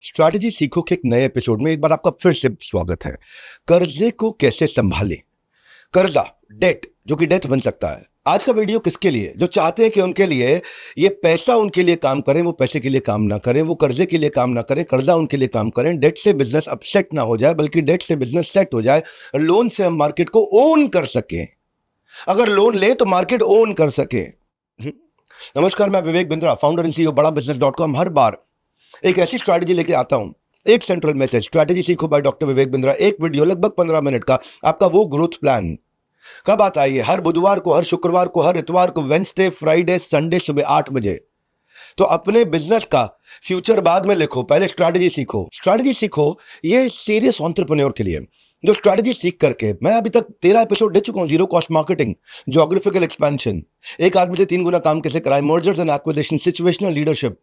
Strategy सीखो के एक नए एपिसोड में एक बार आपका फिर से स्वागत है। कर्जे को कैसे संभालें। कर्जा, डेट, जो कि डेथ बन सकता है। आज का वीडियो किसके लिए? जो चाहते हैं कि उनके लिए ये पैसा उनके लिए काम करें, वो पैसे के लिए काम ना करें, वो कर्जे के लिए काम ना करें, कर्जा उनके लिए काम करें। डेट से बिजनेस अपसेट ना हो जाए, बल्कि डेट से बिजनेस सेट हो जाए। लोन से हम मार्केट को ओन कर सकें। अगर लोन ले तो मार्केट ओन कर सके। नमस्कार, मैं Vivek Bindra, founder and CEO बड़ा बिजनेस .com। हर बार एक ऐसी स्ट्रैटेजी लेके आता हूं, एक सेंट्रल मैसेज, स्ट्रैटेजी सीखो बाय डॉक्टर विवेक बिंद्रा। एक वीडियो लगभग 15 मिनट का, आपका वो ग्रोथ प्लान। कब आता है ये? हर बुधवार को, हर शुक्रवार को, हर इतवार को, वेंसडे, फ्राइडे, संडे सुबह 8 बजे। तो अपने बिजनेस का फ्यूचर बाद में लिखो, पहले स्ट्रैटेजी सीखो। स्ट्रैटेजी सीखो, ये सीरियस एंटरप्रेन्योर के लिए, जो स्ट्रैटेजी सीख करके, मैं अभी तक 13 एपिसोड दे चुका हूं। Zero cost marketing, geographical expansion, एक आदमी से 3 गुना काम कैसे कराए, mergers and acquisition, situational leadership,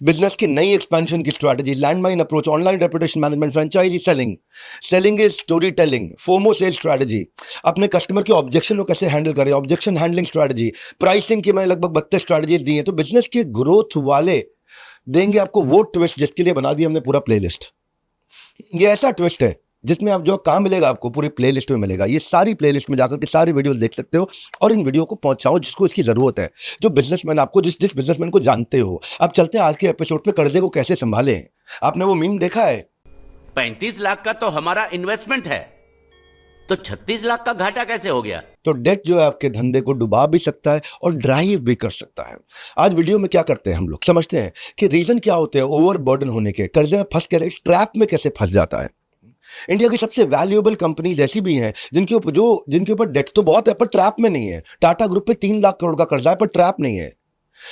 business की नई एक्सपेंशन की strategy, landmine approach, online reputation management, franchise selling, selling is story telling, FOMO sale strategy, अपने कस्टमर के ऑब्जेक्शन को कैसे हैंडल करें, ऑब्जेक्शन हैंडलिंग स्ट्रैटेजी, प्राइसिंग की मैंने लगभग 32 स्ट्रैटेजीज दी हैं। तो बिजनेस के ग्रोथ वाले देंगे आपको वो ट्विस्ट जिसके लिए बना दिया हमने पूरा प्लेलिस्ट। ये ऐसा ट्विस्ट है जिसमें आप जो काम मिलेगा आपको पूरी प्लेलिस्ट में मिलेगा। ये सारी प्लेलिस्ट में जाकर के सारी वीडियो देख सकते हो और इन वीडियो को पहुंचाओ जिसको इसकी जरूरत है, जो बिजनेसमैन आपको, जिस बिजनेसमैन को जानते हो। अब चलते हैं आज के एपिसोड पे, कर्जे को कैसे संभालें। आपने वो मीम देखा है? 35 लाख का तो हमारा इन्वेस्टमेंट है, तो 36 लाख का घाटा कैसे हो गया? तो डेट जो है आपके धंधे को डुबा भी सकता है और ड्राइव भी कर सकता है। आज वीडियो में क्या करते हैं हम लोग, समझते हैं कि रीजन क्या होते हैं ओवर बर्डन होने के, कर्जे में फंस कैसे, ट्रैप में कैसे फंस जाता है। इंडिया की सबसे वैल्यूएबल कंपनीज ऐसी भी हैं जिनके ऊपर डेट तो बहुत है पर ट्रैप में नहीं है। टाटा ग्रुप पे 3 लाख करोड़ का कर्जा है पर ट्रैप नहीं है।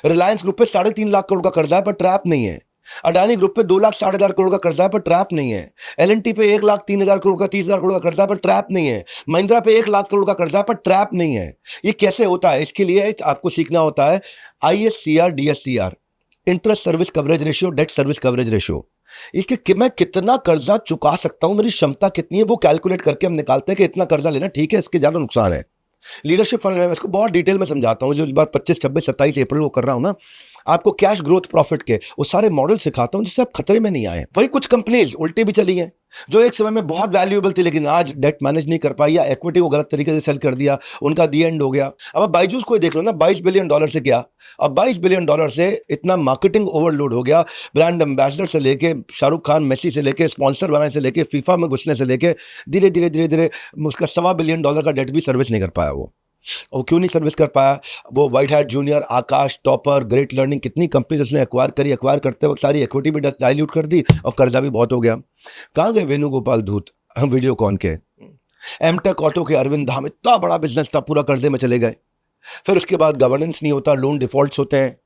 रिलायंस ग्रुप पे 3.5 लाख करोड़ का कर्जा है पर ट्रैप नहीं है। अडानी ग्रुप पे 2 लाख 4.5 करोड़ का कर्जा है पर ट्रैप नहीं है। एलएनटी पे 1 लाख 3 हजार करोड़ का 30 हजार करोड़ का कर्जा है पर ट्रैप नहीं है। महिंद्रा पे 1 लाख करोड़ का कर्जा है पर ट्रैप नहीं है। ये कैसे होता है? इसके लिए आपको सीखना होता है ISCR DSCR, interest service coverage ratio, debt service coverage ratio. इसके कि मैं कितना कर्जा चुका सकता हूं, मेरी क्षमता कितनी है, वो कैलकुलेट करके हम निकालते हैं कि इतना कर्जा लेना ठीक है, इसके ज्यादा नुकसान है। लीडरशिप फंड में इसको बहुत डिटेल में समझाता हूं। जो इस बार 25, 26, 27 अप्रैल को कर रहा हूं ना, आपको कैश ग्रोथ प्रॉफिट के वो सारे मॉडल सिखाता हूं जिससे आप खतरे में नहीं आए। वही कुछ कंपनीज उल्टी भी चली हैं जो एक समय में बहुत वैल्यूएबल थी लेकिन आज डेट मैनेज नहीं कर पाई या इक्विटी को गलत तरीके से सेल कर दिया, उनका दी एंड हो गया। अब आप बाइजूस को देख लो ना, $22 बिलियन से क्या, अब $22 बिलियन से इतना मार्केटिंग ओवरलोड हो गया। ब्रांड एम्बेसडर से लेके शाहरुख खान, मेसी से लेके, स्पॉन्सर बनाने से लेके, फीफा में घुसने से लेके, धीरे धीरे धीरे धीरे उसका $1.25 बिलियन का डेट भी सर्विस नहीं कर पाया वो। और क्यों नहीं सर्विस कर पाया? वो व्हाइट हैट जूनियर, आकाश, टॉपर, ग्रेट लर्निंग, कितनी कंपनी उसने एक्वायर करी, एक्वायर करते वक्त सारी इक्विटी भी डाइल्यूट कर दी और कर्जा भी बहुत हो गया। कहाँ गए वेणुगोपाल धूत, हम वीडियो कॉन के? एमटेक ऑटो के अरविंद धाम, इतना बड़ा बिजनेस था, पूरा कर्जे में चले गए। फिर उसके बाद गवर्नेंस नहीं होता, लोन डिफॉल्ट्स होते हैं।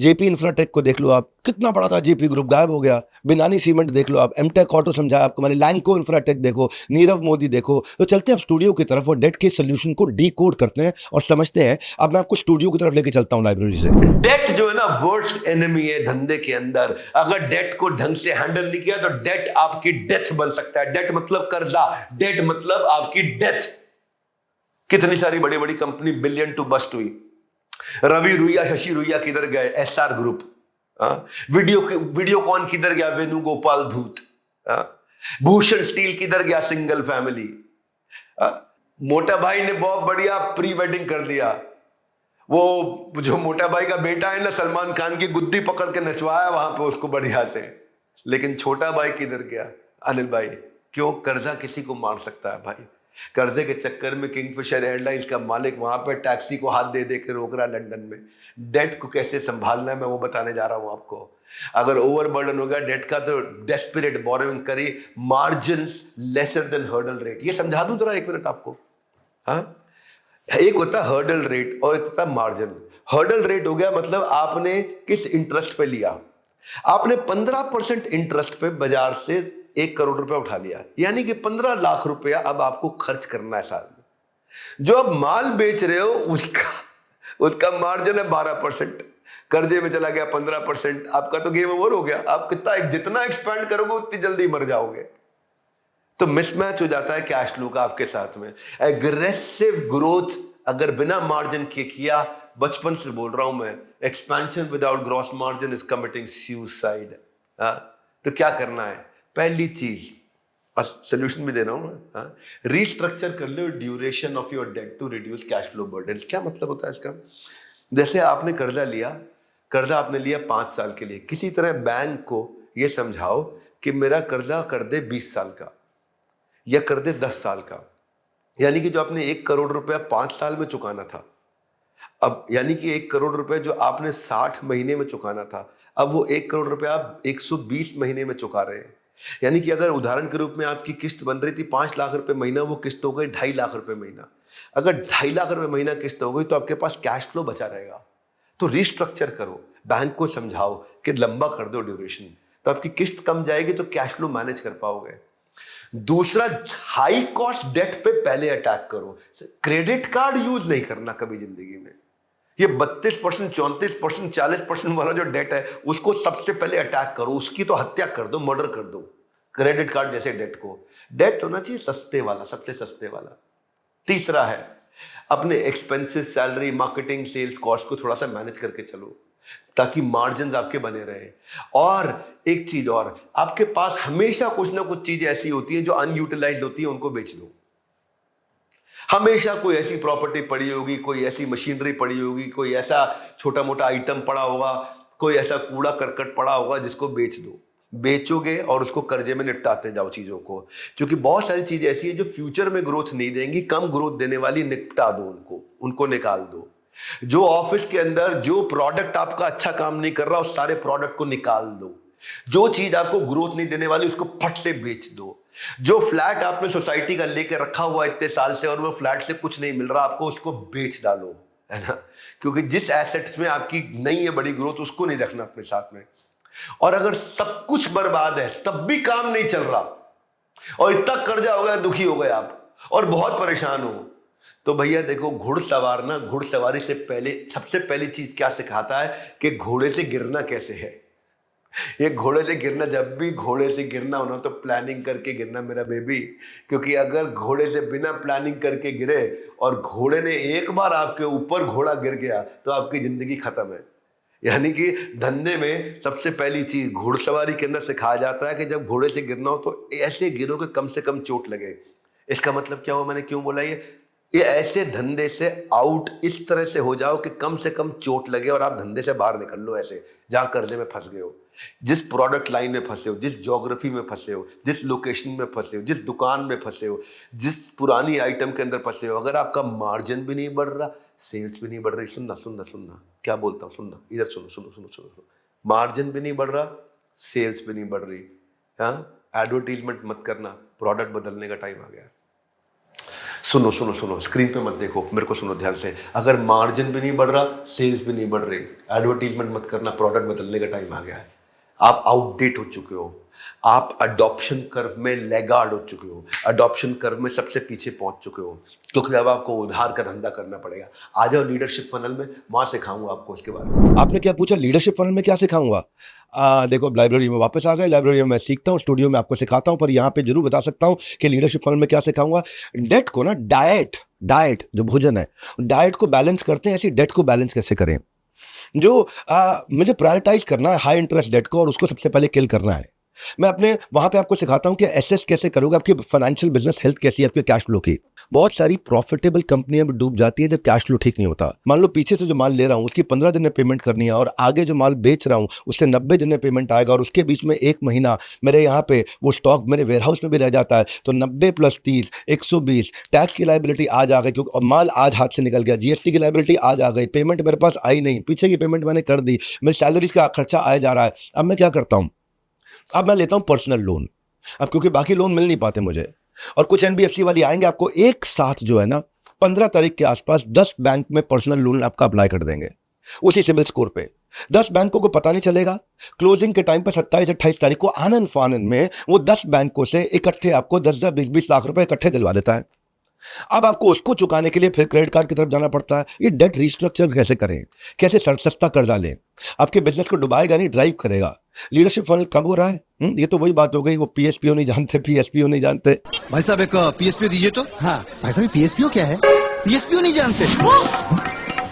जेपी इंफ्राटेक को देख लो आप, कितना बड़ा था, जेपी ग्रुप गायब हो गया। बिनानी सीमेंट देख लो आप, एमटेक ऑटो समझाया आपको मैंने, लैंको इंफ्राटेक देखो, नीरव मोदी देखो। तो चलते हैं अब स्टूडियो की तरफ और डेट के सोल्यूशन को डीकोड करते हैं और समझते हैं। अब मैं आपको स्टूडियो की तरफ लेके चलता हूं लाइब्रेरी से। डेट जो है ना वर्स्ट एनिमी है धंधे के अंदर। अगर डेट को ढंग से हैंडल नहीं किया तो डेट आपकी डेथ बन सकता है। डेट मतलब कर्जा, डेट मतलब आपकी डेथ। कितनी सारी बड़ी बड़ी कंपनी बिलियन टू बस्ट हुई। रवि रुइया, शशि रुइया किधर गए? SR group. वीडियोकॉन किधर गया? वेणुगोपाल धूत। भूषण स्टील किधर गया? Single family. मोटा भाई ने बहुत बढ़िया प्री वेडिंग कर दिया। वो जो मोटा भाई का बेटा है ना, सलमान खान की गुद्दी पकड़ के नचवाया वहां पे उसको बढ़िया से। लेकिन छोटा भाई किधर गया? अनिल भाई। क्यों? कर्जा किसी को मार सकता है भाई। कर्जे के चक्कर में किंगफिशर एयरलाइंस का मालिक वहां पर टैक्सी को हाथ दे दे के रोक रहा है लंदन में। डेट को कैसे संभालना है मैं वो बताने जा रहा हूं आपको। अगर ओवरबर्डन हो गया डेट का तो डेस्परेट बोरोइंग करिए, margins lesser than hurdle rate. ये समझा दूं जरा 1 मिनट आपको। हाँ, एक होता है हर्डल रेट और एक होता है मार्जिन। हर्डल रेट हो गया मतलब आपने किस इंटरेस्ट पे लिया। आपने 15% इंटरेस्ट पे बाजार से 1 करोड़ रुपया उठा लिया, यानी कि 15 लाख रुपया अब आपको खर्च करना है साल में। जो अब माल बेच रहे हो उसका मार्जिन है 12%, कर्जे में चला गया 15%, आपका तो गेम ओवर हो गया। आप जितना एक्सपेंड करोगे उतनी जल्दी मर जाओगे। तो मिसमैच हो जाता है कैश फ्लो का आपके साथ में। एग्रेसिव ग्रोथ अगर बिना मार्जिन के किया, बचपन से बोल रहा हूं मैं, expansion without gross margin is committing suicide. तो तो क्या करना है? पहली चीज, सोल्यूशन भी दे रहा हूं ना, रीस्ट्रक्चर कर लो duration of your debt to reduce cash flow burden. क्या मतलब होता है इसका? जैसे आपने कर्जा आपने लिया 5 साल के लिए, किसी तरह बैंक को ये समझाओ कि मेरा कर्जा कर दे 20 साल का या कर दे 10 साल का, यानी कि जो आपने 1 करोड़ रुपया 5 साल में चुकाना था, अब यानी कि 1 करोड़ रुपए जो आपने 60 महीने में चुकाना था, अब वो 1 करोड़ रुपए आप 120 महीने में चुका रहे हैं। यानी कि अगर उदाहरण के रूप में आपकी किस्त बन रही थी 5 लाख रुपए महीना, वो किस्त हो गई 2.5 लाख रुपए महीना। अगर 2.5 लाख रुपए महीना किस्त हो गई तो आपके पास कैश फ्लो बचा रहेगा। तो रिस्ट्रक्चर करो, बैंक को समझाओ कि लंबा कर दो ड्यूरेशन, तो आपकी किस्त कम जाएगी तो कैश फ्लो मैनेज कर पाओगे। दूसरा, हाई कॉस्ट डेट पे पहले अटैक करो। क्रेडिट कार्ड यूज नहीं करना कभी जिंदगी में। ये 32%, 34%, 40% वाला जो डेट है उसको सबसे पहले अटैक करो, उसकी तो हत्या कर दो, मर्डर कर दो। क्रेडिट कार्ड जैसे डेट को, डेट होना चाहिए सस्ते वाला, सबसे सस्ते वाला। तीसरा है अपने expenses, salary, marketing, sales cost को थोड़ा सा मैनेज करके चलो ताकि मार्जिन आपके बने रहे। और एक चीज और, आपके पास हमेशा कुछ ना कुछ चीज ऐसी होती है जो अनयूटिलाइज्ड होती है, उनको बेच लो। हमेशा कोई ऐसी प्रॉपर्टी पड़ी होगी, कोई ऐसी मशीनरी पड़ी होगी, कोई ऐसा छोटा मोटा आइटम पड़ा होगा, कोई ऐसा कूड़ा करकट पड़ा होगा जिसको बेच दो। बेचोगे और उसको कर्जे में निपटाते जाओ चीजों को, क्योंकि बहुत सारी चीजें ऐसी है जो फ्यूचर में ग्रोथ नहीं देंगी, कम ग्रोथ देने वाली, निपटा दो उनको निकाल दो। जो ऑफिस के अंदर जो प्रोडक्ट आपका अच्छा काम नहीं कर रहा, उस सारे प्रोडक्ट को निकाल दो। जो चीज आपको ग्रोथ नहीं देने वाली उसको फट से बेच दो। जो फ्लैट आपने सोसाइटी का लेके रखा हुआ इतने साल से और वो फ्लैट से कुछ नहीं मिल रहा आपको, उसको बेच डालो, है ना, क्योंकि जिस एसेट्स में आपकी नहीं है बड़ी ग्रोथ उसको नहीं रखना अपने साथ में। और अगर सब कुछ बर्बाद है तब भी काम नहीं चल रहा और इतना कर्जा हो गया, दुखी हो गए आप और बहुत परेशान हो, तो भैया देखो, घुड़सवार ना, घुड़सवारी से पहले सबसे पहली चीज क्या सिखाता है कि घोड़े से गिरना कैसे है। ये घोड़े से गिरना, जब भी घोड़े से गिरना होना तो प्लानिंग करके गिरना मेरा बेबी, क्योंकि अगर घोड़े से बिना प्लानिंग करके गिरे और घोड़े ने एक बार आपके ऊपर घोड़ा गिर गया तो आपकी जिंदगी खत्म है। यानी कि धंधे में सबसे पहली चीज घुड़सवारी के अंदर सिखाया जाता है कि जब घोड़े से गिरना हो तो ऐसे गिरो कि कम से कम चोट लगे। इसका मतलब क्या हुआ, मैंने क्यों बोला ये ऐसे धंधे से आउट इस तरह से हो जाओ कि कम से कम चोट लगे और आप धंधे से बाहर निकल लो, ऐसे जहां कर्जे में फंस गए हो, जिस प्रोडक्ट लाइन में फंसे हो, जिस ज्योग्राफी में फंसे हो, जिस लोकेशन में फंसे हो, जिस दुकान में फंसे हो, जिस पुरानी आइटम के अंदर फंसे हो। अगर आपका मार्जिन भी नहीं बढ़ रहा, सेल्स भी नहीं बढ़ रही, सुनना क्या बोलता हूँ, सुनना इधर, सुनो, मार्जिन भी नहीं बढ़ रहा, सेल्स भी नहीं बढ़ रही, हाँ, एडवर्टीजमेंट मत करना, प्रोडक्ट बदलने का टाइम आ गया। सुनो, स्क्रीन पे मत देखो, मेरे को सुनो ध्यान से। अगर मार्जिन भी नहीं बढ़ रहा, सेल्स भी नहीं बढ़ रही, एडवर्टीजमेंट मत करना, प्रोडक्ट बदलने का टाइम आ गया है। आप आउटडेट हो चुके हो, आप अडॉप्शन कर्व में लैगार्ड हो चुके हो, अडॉप्शन कर्व में सबसे पीछे पहुंच चुके हो, क्योंकि अब आपको उधार का धंधा करना पड़ेगा। आ जाओ लीडरशिप फनल में, वहां सिखाऊंगा आपको इसके बारे में। आपने क्या पूछा, लीडरशिप फनल में क्या सिखाऊंगा? देखो, लाइब्रेरी में वापस आ गए, लाइब्रेरी में मैं सीखता हूँ, स्टूडियो में आपको सिखाता हूँ, पर यहाँ पे जरूर बता सकता हूँ कि लीडरशिप फनल में क्या सिखाऊंगा। डेट को ना, डाइट जो भोजन है, डाइट को बैलेंस करते हैं, ऐसी डेट को बैलेंस कैसे करें। जो मुझे प्रायोरिटाइज करना है हाई इंटरेस्ट डेट को और उसको सबसे पहले किल करना है। मैं अपने वहां पे आपको सिखाता हूं कि एसेस कैसे करोगे, आपकी फाइनेंशियल बिजनेस हेल्थ कैसी है, आपके कैश फ्लो की। बहुत सारी प्रॉफिटेबल कंपनियां भी डूब जाती है जब कैश फ्लो ठीक नहीं होता। मान लो पीछे से जो माल ले रहा हूं उसकी 15 दिन में पेमेंट करनी है और आगे जो माल बेच रहा हूं उससे 90 दिन में पेमेंट आएगा और उसके बीच में 1 महीना मेरे यहाँ पे वो स्टॉक मेरे वेयरहाउस में भी रह जाता है, तो 90 + 30 120 टैक्स की लाइबिलिटी आज आ गई, क्योंकि माल आज हाथ से निकल गया, जीएसटी की लाइबिलिटी आज आ गई, पेमेंट मेरे पास आई नहीं, पीछे की पेमेंट मैंने कर दी, मेरी सैलरीज का खर्चा आया जा रहा है। अब मैं क्या करता हूँ, अब मैं लेता हूं पर्सनल लोन, अब क्योंकि बाकी लोन मिल नहीं पाते मुझे, और कुछ एनबीएफसी वाले आएंगे आपको एक साथ जो है ना 15 तारीख के आसपास 10 बैंक में पर्सनल लोन आपका अप्लाई कर देंगे उसी सिबिल स्कोर पे। 10 बैंकों को पता नहीं चलेगा, क्लोजिंग के टाइम पर 27-28 तारीख को आनन फानन में वो 10 बैंकों से इकट्ठे आपको 10-10 20-20 लाख रुपए इकट्ठे दिलवा देता है। अब आपको उसको चुकाने के लिए फिर क्रेडिट कार्ड की तरफ जाना पड़ता है। ये डेट रिस्ट्रक्चर कैसे करें, कैसे सस्ता कर्जा लें, आपके बिजनेस को डुबाएगा नहीं, ड्राइव करेगा। लीडरशिप फनल कब हो रहा है? ये तो वही बात हो गई, वो पीएसपीओ नहीं जानते, पीएसपीओ नहीं जानते। भाई साहब एक पीएसपीओ दीजिए तो। हाँ भाई साहब, पीएसपीओ क्या है? पीएसपीओ नहीं जानते।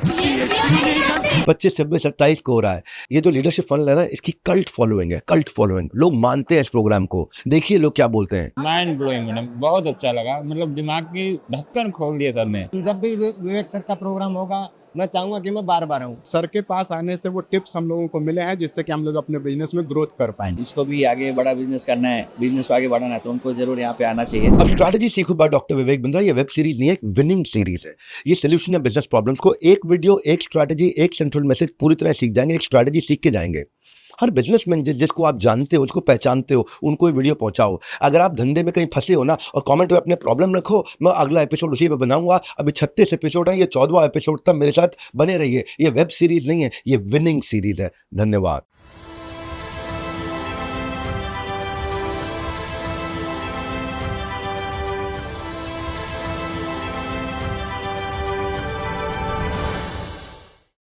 पीएसपीओ नहीं जानते। 25, 26, 27 को हो रहा है। ये जो लीडरशिप फनल है ना, इसकी कल्ट फॉलोइंग है, कल्ट फॉलोइंग। लोग मानते हैं इस प्रोग्राम को। देखिए लोग क्या बोलते हैं। माइंड ब्लोइंग मैडम, बहुत अच्छा लगा। मतलब दिमाग की ढक्कन खोल दिया सर ने। जब भी विवेक सर का प्रोग्राम होगा, मैं चाहूंगा कि मैं बार बार आऊँ। सर के पास आने से वो टिप्स हम लोगों को मिले हैं जिससे कि हम लोग अपने बिजनेस में ग्रोथ कर पाएंगे। जिसको भी आगे बड़ा बिजनेस करना है, बिजनेस को आगे बढ़ाना है, तो उनको जरूर यहाँ पे आना चाहिए। अब स्ट्रैटेजी सीखो बाय डॉक्टर विवेक बिंद्रा। ये वेब सीरीज नहीं है, एक विनिंग सीरीज है। ये सोल्यूशन है बिजनेस प्रॉब्लम्स को। एक वीडियो, एक स्ट्रैटेजी, एक सेंट्रल मैसेज पूरी तरह सीख जाएंगे। एक स्ट्रैटेजी सीख के जाएंगे। हर बिजनेसमैन जिसको आप जानते हो, उसको पहचानते हो, उनको ये वीडियो पहुंचाओ। अगर आप धंधे में कहीं फंसे हो ना, और कमेंट में अपने प्रॉब्लम रखो, मैं अगला एपिसोड उसी पे बनाऊंगा। अभी 36 एपिसोड है, ये 14वां एपिसोड तक मेरे साथ बने रहिए। ये वेब सीरीज नहीं है, ये विनिंग सीरीज है। धन्यवाद।